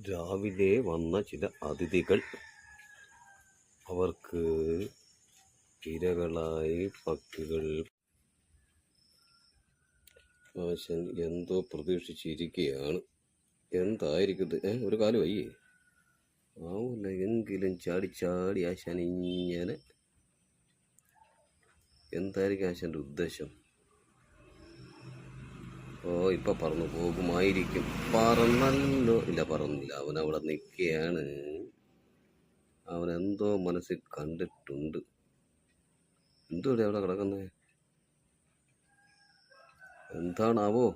രാവിലെ വന്ന ചില അതിഥികൾ അവർക്ക് ഇരകളായി പക്ഷികൾ. ആശൻ എന്തോ പ്രതീക്ഷിച്ചിരിക്കുകയാണ്. എന്തായിരിക്കും ഇത്? ഒരു കാല് വയ്യേ ആവൂല എങ്കിലും ചാടി ചാടി ആശാൻ ഇങ്ങനെ. എന്തായിരിക്കും ആശാൻ്റെ ഉദ്ദേശം? ഇപ്പൊ പറന്നു പോകുമായിരിക്കും. പറന്നല്ലോ. ഇല്ല, പറന്നില്ല. അവൻ അവിടെ നിൽക്കുകയാണ്. അവൻ എന്തോ മനസ്സിൽ കണ്ടിട്ടുണ്ട്. എന്തോ അവിടെ കിടക്കുന്നത്? എന്താണാവോ?